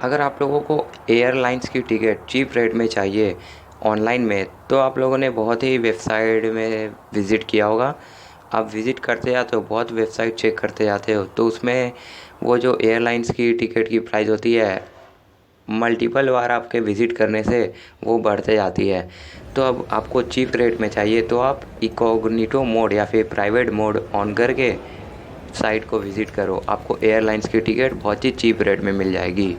अगर आप लोगों को एयरलाइंस की टिकट चीप रेट में चाहिए ऑनलाइन में, तो आप लोगों ने बहुत ही वेबसाइट में विज़िट किया होगा। आप विज़िट करते जाते हो, बहुत वेबसाइट चेक करते जाते हो, तो उसमें वो जो एयरलाइंस की टिकट की प्राइस होती है, मल्टीपल बार आपके विज़िट करने से वो बढ़ते जाती है। तो अब आपको चीप रेट में चाहिए तो आप इकोगनीटो मोड या फिर प्राइवेट मोड ऑन करके साइट को विज़िट करो। आपको एयरलाइंस की टिकट बहुत ही चीप रेट में मिल जाएगी।